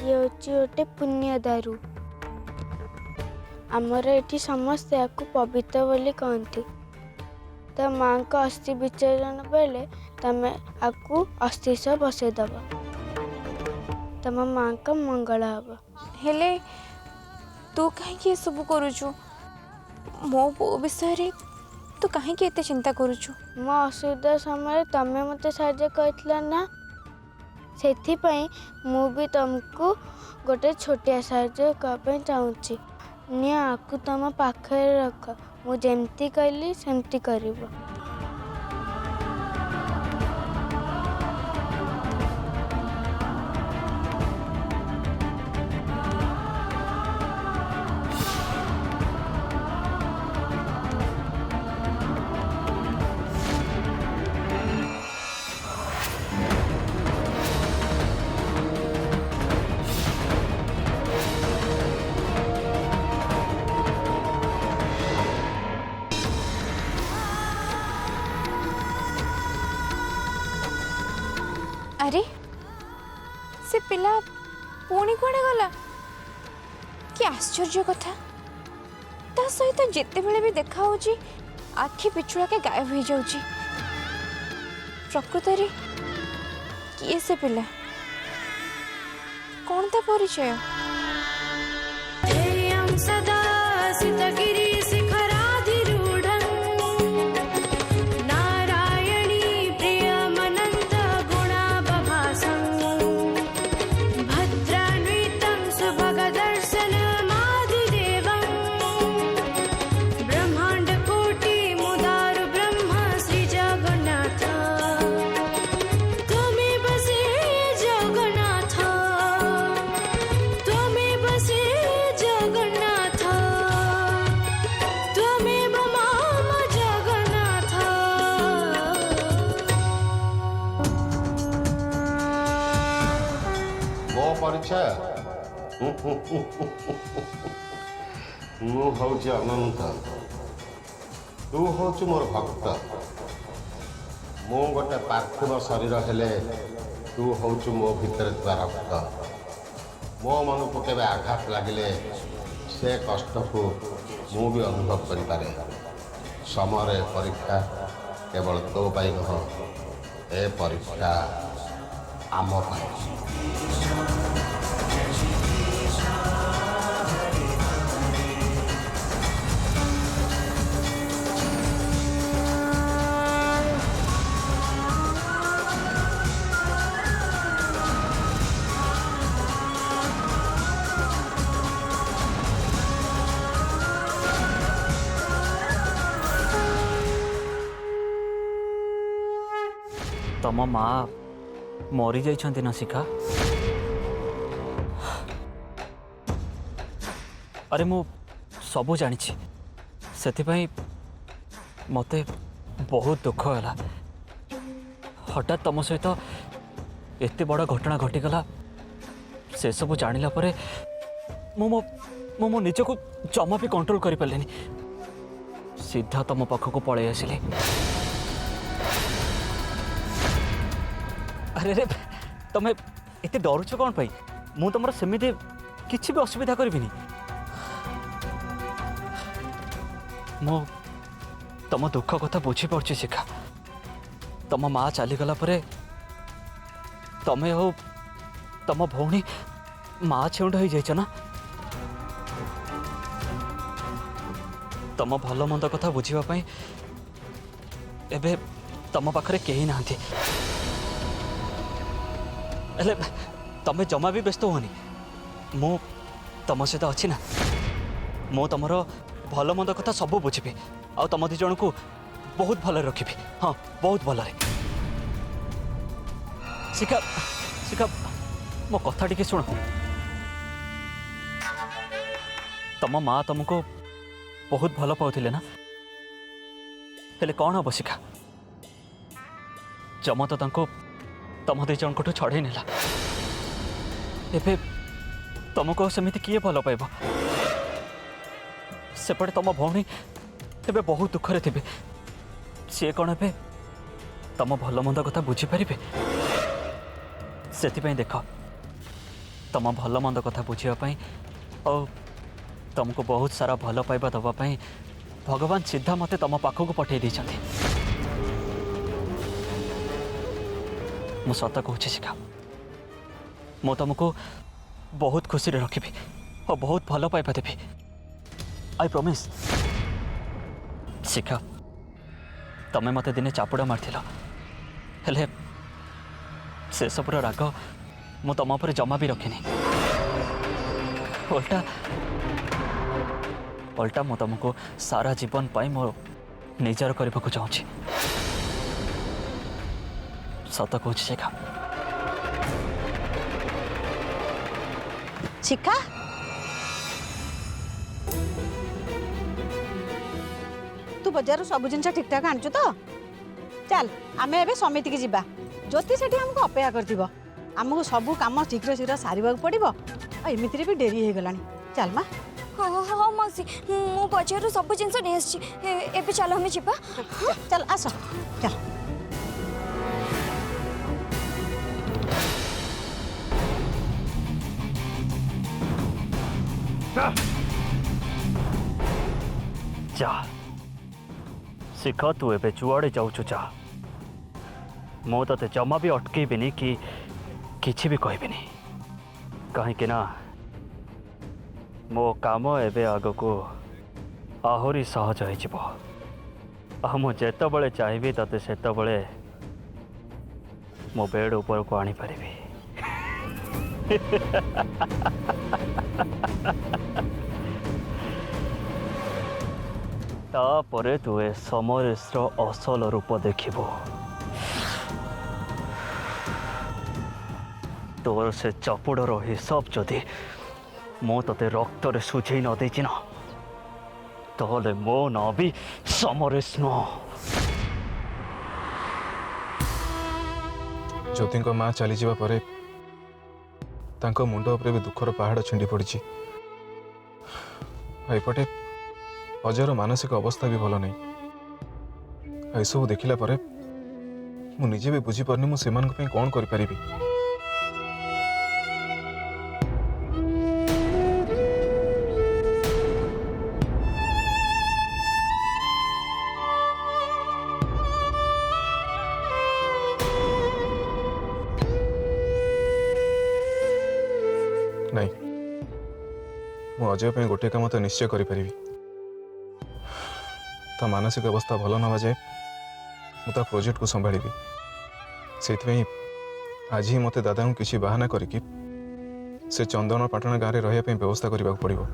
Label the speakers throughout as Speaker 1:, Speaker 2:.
Speaker 1: ये होची गोटे पुण्य दारू। आमर एठी समस्ते आपको पवित्र बोली कहती। तो माँ को अस्थि विसर्जन बेले तमें आपको अस्थि सह बसईदब तम माँ का मंगल हम।
Speaker 2: हेले तू कहीं सब करुचु मो पो विषय तू कहीं एते चिंता करुचु?
Speaker 1: मो असुविधा समय तमें मत साहाଯ୍य करथिला ना, सेथिपाई मु भी तुमको गोटे छोटिया साहाଯ୍य करने चाहूँगी। निया आकु तुम पाखे रख, मु जेमती कहली सेमती करिवो।
Speaker 2: अरे से पिला पुणी कुआडे गला? कि आश्चर्य कथा, ता सहित जिते बेले भी देखा होची आखि पिछुड़ा के गायब हो जाउची। प्रकृत रे किए से पिला? कौन ता परिचय? सदा सितगिरी शिखराधिरूढं नारायणी प्रियमनंत गुणाबभासं भद्रान्वितं सुभगदर्शनमादिदेवं ब्रह्माण्डकोटिमुदारु ब्रह्म श्रीजगन्नाथ त्वमेव से जगन्नाथ त्वमेव से जगन्नाथ त्वमेव माम जगन्नाथ।
Speaker 3: मो परिचय मु हूँ अनंत, तू हूँ मोर भक्त। मु गोटे पार्थिव शरीर हेले तू हूँ मो भितर रक्त। मो मन को केवे आघात लगिले से कष्ट को मु भी अनुभव करें। समय परीक्षा केवल तो पाई नह, ए परीक्षा आम पाई।
Speaker 4: तम माँ मरी जाइछन्ति ना शिखा? अरे मु सबू जानी से मते बहुत दुख है। हठात तुम सहित एत बड़ घटना घटीगला से सब जानिला परे मो निज को जमा भी कंट्रोल कर पारे। सीधा तुम पाखक पलि आसिली। अरे रे तमें एत डरुच कौन पाई? मु तुम सेमिति किसी भी असुविधा करिबिनी। मो तुम दुख कथा बुझी पार्छि शिखा। तुम माँ चलीगला परे तमें हो तुम भौणी माँ छेउंड हो जाइछ ना। तुम भल मंद कथा बुझीबा पई एबे तुम पाखरे केही नाहंती। हेले तमें जमा भी व्यस्त होनी, मु तुम सहित अच्छी ना। मु तुमर भल मंद कथा सब बुझी आ तुम दी जन को बहुत भल रखी। हाँ बहुत भल। शिखा शिखा मो कथा टिके शुण। तुम माँ तुमको बहुत भल पाउथिले ना, हेले कौन हम शिखा? जमा तो तांको तुम दी जन को छड़े नेला। एबे तुमको सेमिति किए भल पाइब? सेपटे तुम भौणी एबे बहुत दुखरे थे। सी कौन ए तुम भल मंद कथा बुझीपारे? से देख तुम भल मंद कथा बुझापी और तुमको बहुत सारा भल पाइबा दवाई भगवान सीधा मते तुम पाखक पठे देइछन्ति। मु सत कहूँ शिखा, मु तुमको बहुत खुशी रखी और बहुत भल पाइबा देवी। I promise. शिखा, तमें मते दिने चापुड़ा मारथिल, हेले से सबुर राग मु तुम उपर जमा भी रखिनी। उल्टा उल्टा मु तुमको सारा जीवन पाई मोर निजर करने को चाहूँ। सत कहूँ शिखा।
Speaker 5: शिखा तू बजार सब जिन ठीक ठाक आनचु तो चल आमे एबे समिति की जीवा। ज्योति सेठी हमको अपेक्षा करथिबो। हमको सब काम शीघ्र शीघ्र सारिबा पड़िबो। एमिति रे भी डेरी हे गलानी। चल मा।
Speaker 2: हाँ हाँ हाँ मौसी, मु बजार सब जिनस नहीं आसी। एबे चल हमें जीवा।
Speaker 5: चल आस चल।
Speaker 4: जा शिखा, तू एबे जुआड़े जाऊँ जा। मु ते जमा भी अटकेबिनी कि किछि भी कहबिनी, कहीं ना मो काम एबे आग को आहरी सहज हो। मु जेतबळे चाहिए तते सेतबळे मो बेड ऊपर को आनी पारिबी। तापरे तु ए समरेशर असल रूप देखिबो। तोर से चपुड़र हिसाब जदि मो तते रक्त रे सुझे न देछि ना तहले मो ना भी समरेश न।
Speaker 6: ज्योति माँ चली जावा परे तांको मुंड उपरे भी दुखर पहाड़ छिंडी पड़ी। एपटे अजयर मानसिक अवस्था भी भल नहीं। सब देखला परे मु निजे भी बुझी पारनी मु सेमान पे कौन करि परिबी। नहीं मु अजय पे गोटे काम तो निश्चय करि परिबी। ता मानसिक अवस्था भल न जाए मुझे प्रोजेक्ट को संभाली से आज ही मते दादा को किसी बाहाना करिकी से चंदन पाटण गाँव में रही व्यवस्था करने पड़ो।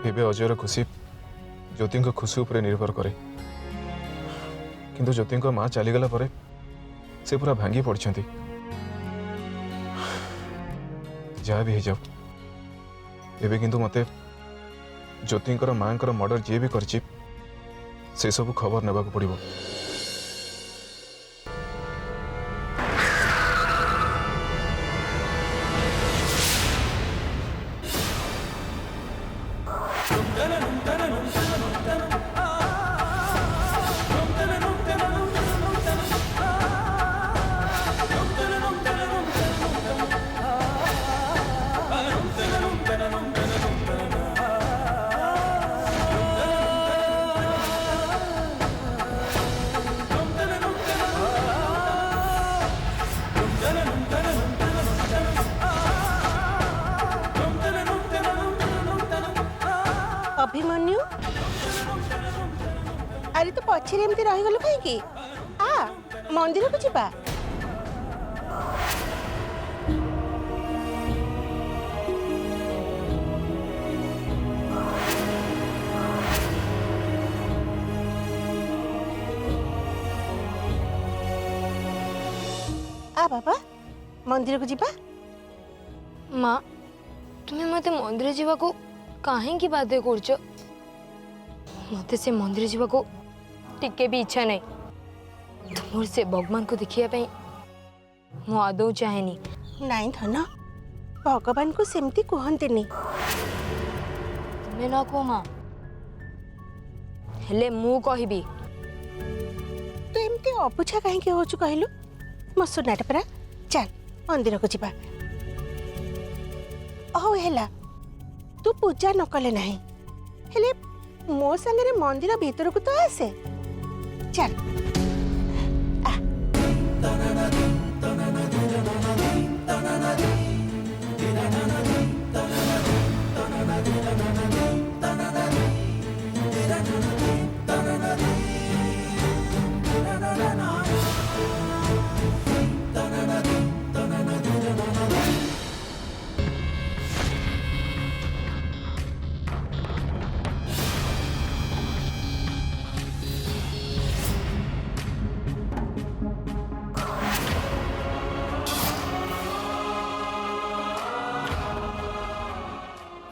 Speaker 6: एबे अजयर खुशी ज्योति खुशी उपर निर्भर करे किंतु ज्योति माँ चलीगला परे से पूरा भांगी पड़छंती। जहाँ भी हो जाओ एबे किंतु मते ज्योतिंकर मांकर मर्डर जी भी करछि से सब खबर नेबा को पड़िबो।
Speaker 5: अभिमन्यु अरे तो पछरे एमती रही गलु कहीं आ मंदिर को जीवा। आ बाबा मंदिर को जीवा।
Speaker 1: माँ तुम्हें मते मंदिर जीवा को कहीं बाध्य कर मत से मंदिर जावाक टिके भी इच्छा नहीं। तुम से भगवान को देखिया मु आदौ चाहेनी।
Speaker 5: नहीं धन भगवान को सेमती कहते नहीं।
Speaker 1: तुम्हें न कह माँ हेले मु कहबी।
Speaker 5: तो एमती अबुझा कहीं हो कहलु मो सुनाट परा चल मंदिर को जीवा हौ हेला तू पूजा न कले नहीं हेले मो संगे मंदिर भीतर को तो आसे चल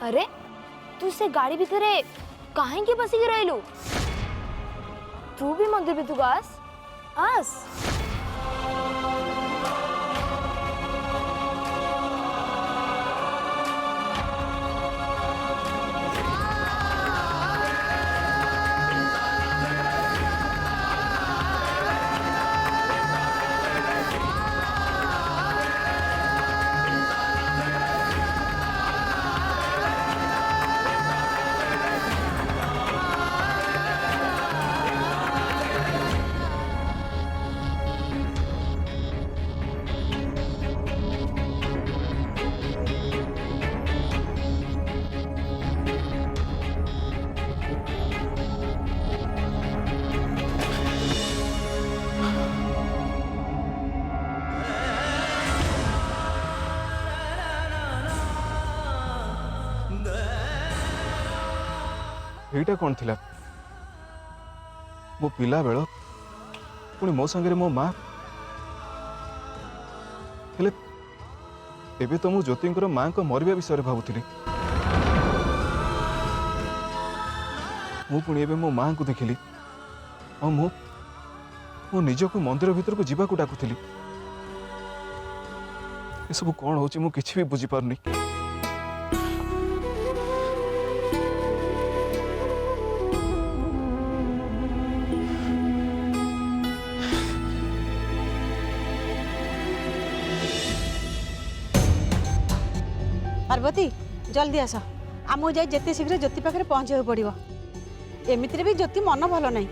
Speaker 7: अरे तू से गाड़ी भीतर कहीं के बसिकी रहलु तू भी मंदिर भीतर आस आस
Speaker 6: एटा कौन थिला मो पिला बेल पुणी मो संगे मो माँ हेले एबे तो मु ज्योतिंकर माँ को मरिया विषय भावुली मु पुणी एबे मो माँ को देखिली और मो निजको मंदिर भीतर को जीवा को डाकुली ये सब कौन होची मु किछि भी बुझी पारनी
Speaker 5: पार्वती जल्दी आस आमको जाए जिते शीघ्र ज्योति पाखे पहुँचा पड़ो एमती भी ज्योति मन भल ना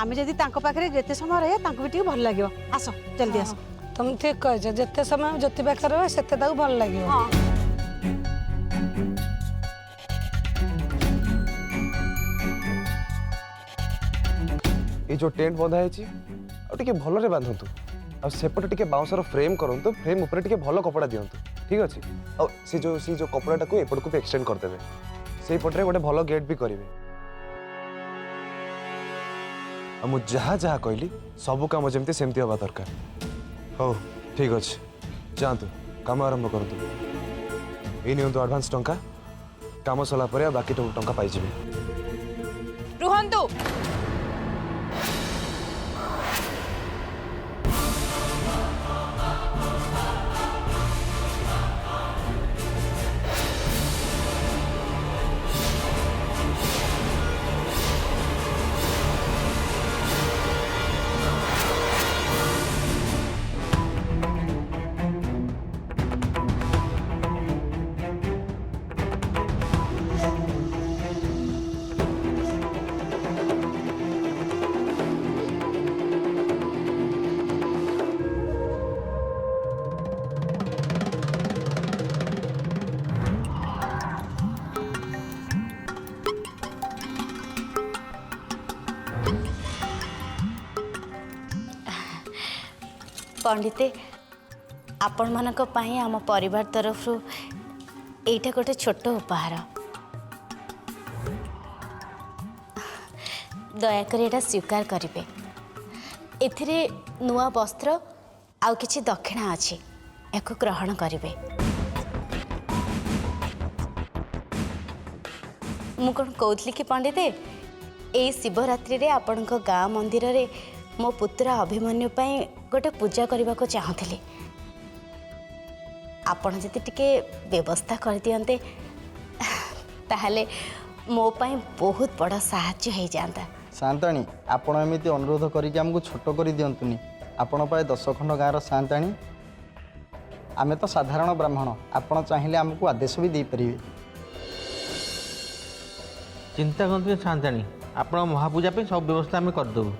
Speaker 5: आम जदि पाखे जिते समय रहे भी भल लगे आस जल्दी आस
Speaker 8: तुम ठीक कह जिते समय ज्योति पाखे रहे से भल लगे
Speaker 9: ये जो टेंट बंधा है भल बांधतु आसेपटे टिके बाउंसर फ्रेम करंतु फ्रेम ऊपर टिके भल कपड़ा दियंतु ठीक अच्छे आ से जो कपड़ा को एपट को भी एक्सटेंड करदेवे से पटे गोटे भल गेट भी करेंगे मु जहाँ जहाँ कहली सब काम जमती सेमती हवा दरकार हो ठीक अच्छे जातु काम आरंभ करतु ये नियंतु एडवांस टंका काम सरला पर बाकी टंका पाइबे
Speaker 2: रुहंतु
Speaker 10: पंडिते आपण मानक पई आम परिवार तरफ एटा गोटे छोट उपहार दयाकर एटा स्वीकार करेंगे एथिरे नुआ वस्त्र आउ किछि दक्षिणा अछि एको ग्रहण करेंगे मु कौन कहूली कि पंडिते ए शिवरात्रि रे आपण गाँ मंदिर रे मो पुत्र अभिमन्यु पई गोटे पूजा करने को चाहूली आपण जदि टिके व्यवस्था कर दियंते ताहले मो पई बहुत बड़ा साहाय्य हो जाता
Speaker 11: शांताणी आपण एमती अनुरोध करके आमको छोट कर दिंतुनि आपण पाए 10 खंड गाँव साँताणी आमे तो साधारण ब्राह्मण आपण चाहिए आमको आदेश भी दे पारे।
Speaker 12: चिंता करते साँताणी आपण महापूजा पे सब व्यवस्था आम करदेबू।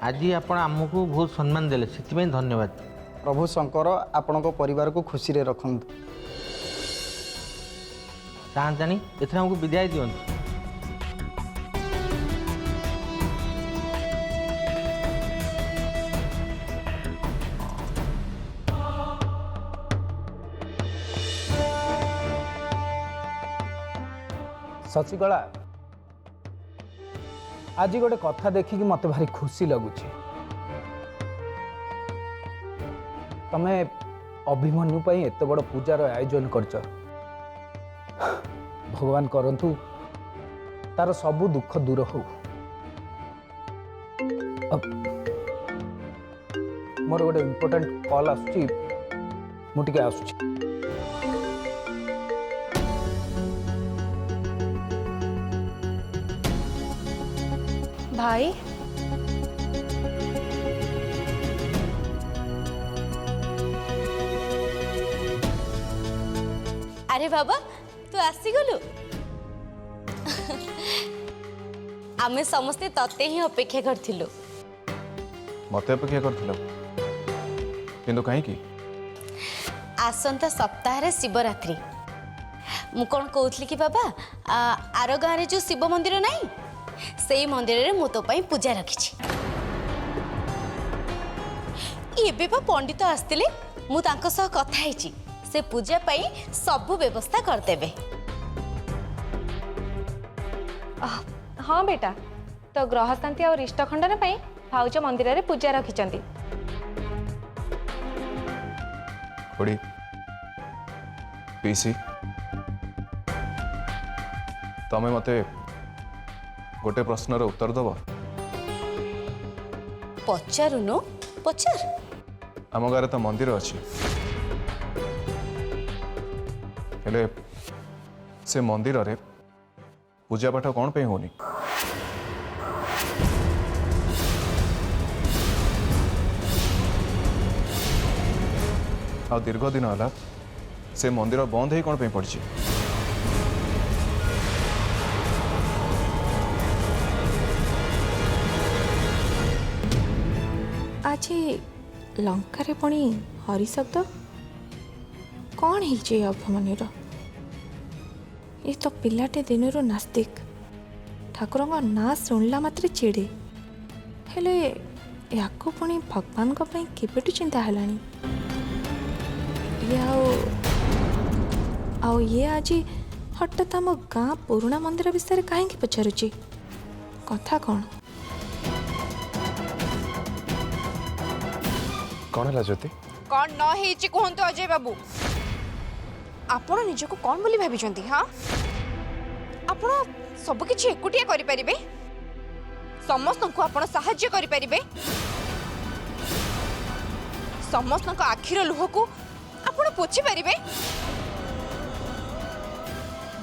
Speaker 12: आज आपण आमको बहुत सम्मान देले से धन्यवाद।
Speaker 11: प्रभु शंकर आपण परिवार को खुशी रे रखंतु।
Speaker 12: साँताणी एथरा हमको विदाय दियंतु।
Speaker 13: शशिकला आज गोटे कथा देखिक मत भारी खुशी लगुच। तमे अभिमन्यु पाई एत बड़ पूजार आयोजन करछ। भगवान करंतु तार सबु दुख दूर हो। मोर गोटे इम्पोर्टेंट कॉल आसुची मु टिके आसुची।
Speaker 2: भाई
Speaker 10: अरे बाबा तू आसीगलु आमे समस्ते तते ही अपेक्षा करथिलु।
Speaker 6: मत अपेक्षा करथिलो किंतु कहीं की
Speaker 10: आसंता सप्ताह रे शिवरात्रि मु कौन कहूली कि बाबा आर गाँव रे जो शिव मंदिर नहीं से मंदिर रे मु तो पाई पूजा रखी। एबे बा पंडित आस्तिले मु तांको सह कथा हैची से पूजा पाई सब व्यवस्था कर देबे।
Speaker 2: हाँ बेटा तो ग्रह शांति और इष्ट खंडन पाई भाउज मंदिर रे पूजा रखिचंती।
Speaker 6: बड़ी पीसी तमे मते गोटे प्रश्नर उत्तर दब।
Speaker 10: पचारुनो पचार।
Speaker 6: आम गारे तो मंदिर अच्छी हेले से मंदिर रे पूजा पाठ कौन पे होनी? आ दीर्घ दिन है से मंदिर बंद ही कौन पे पड़ी?
Speaker 2: आज लंका पुणी हरि शब्द कौन है अभिमन्युर? ये तो पिलाटे दिन नास्तिक ठाकुर ना शुणला मात्र चिड़े हेले या पुणी भगवान केबेटू चिंता है ये आज हठात आम गाँ पुराणा मंदिर विषय कहीं पचारुची कथा कौन?
Speaker 9: कौन है ज्योति?
Speaker 2: कौन न हेची कहंतु अजय बाबू आपण निजको कौन बोली भाबिचंती? हाँ आपण सब किछि एकुटिया करि परिबे समस्त को आपण सहाय्य करि परिबे समस्त को आखिर लुह को आपण पोछि परिबे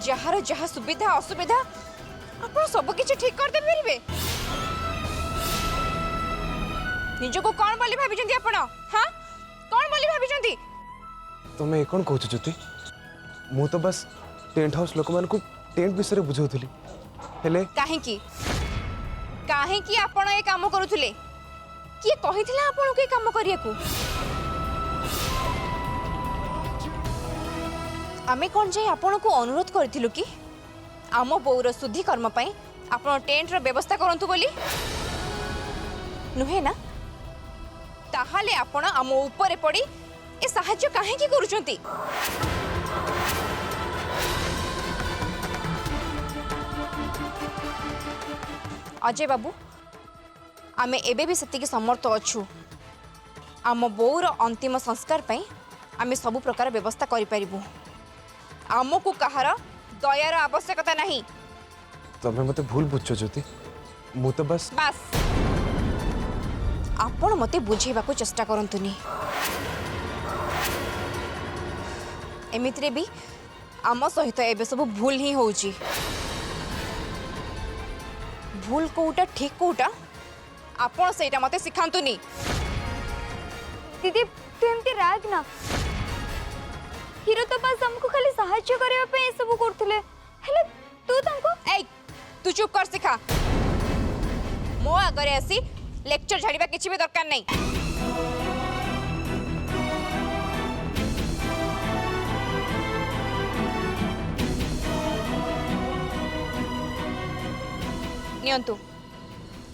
Speaker 2: जहार जहा सुविधा असुविधा आपण सब किछि ठीक कर दे परिबे निजको कौन बोली भाबिचंती आपण? हाँ कौन बोली भाबिचंती?
Speaker 9: तुम्हें कौन कहू ज्योति? मु तो बस टेंट हाउस लोक मान को टेंट विषय बुझाउथली हेले
Speaker 2: काहेकी काहेकी आपण ए काम करूथले किए कहिथिला आपण के काम करिया को? आमे कोन जे आपण को अनुरोध करथिलु कि आम बौर शुद्धि कर्म पई आपण टेंट रो व्यवस्था करंतु बोली नुहे ना? ताहाले आपण आम ऊपर पड़ी ए साहाय्य काहेकी करूचंती? अजय बाबू आमे एबे भी सेतिकी समर्थ अच्छु आम बोर अंतिम संस्कार पई आमे सब प्रकार व्यवस्था करि परिबु। आमको कहार दयार आवश्यकता नहीं।
Speaker 9: तुम्हें मते भूल बुझो ज्योति मु तो बस
Speaker 2: आपण मते बुझेबा को चेष्टा करंतुनी। एमित्रे भी आम सहित एबे सब भूल ही होउची। भूल कोटा ठीक कोटा आपण सेटा मते सिखांतुनी।
Speaker 7: दीदी तू एमती राग ना। हीरो तो बस हमको खाली सहायता करबा पे ए सब करथले हेले तू तुमको
Speaker 2: ए तू चुप कर सिखा। मो आगरे आसी लेक्चर झाड़ीबा किछि भी दरकार नहीं। नियंतु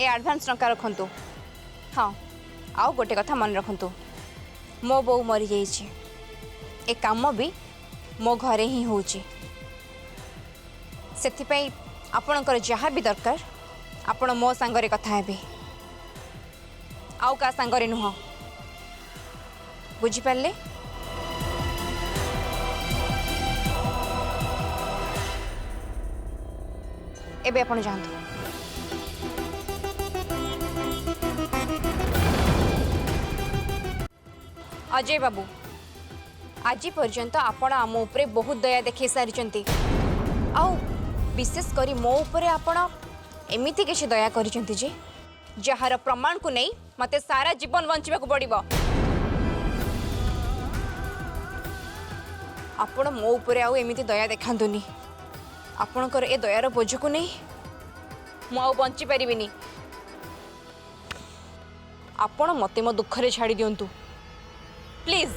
Speaker 2: ए एडवांस टंका रखंतु। हाँ आउ गोटे कथा मन रखंतु मो बो मरी जाइछि ए काम भी मो घरे ही होउछि सेथिपई आपणकर जहाँ भी दरकार आपण मो सांगरे कथा हेबे आउ का सांगरे नुह बुझी पारले। एबे आपण जानतु अजय बाबू आज पर्यंत आपण आम उपरे बहुत दया देखै सारिचंती आउ विशेष करी मो उपरे आपण एमिति किछि दया करिचंती जे जहार प्रमाण को नहीं मते सारा जीवन बंचिबा को पड़िबो। आपण मो उपरे आउ एमिति दया देखांतुनी आपणकर ए दयार बोझ को नहीं मु आउ बंची परिबिनी। आपण मते मो दुखरे छाड़ी दियंतु प्लीज।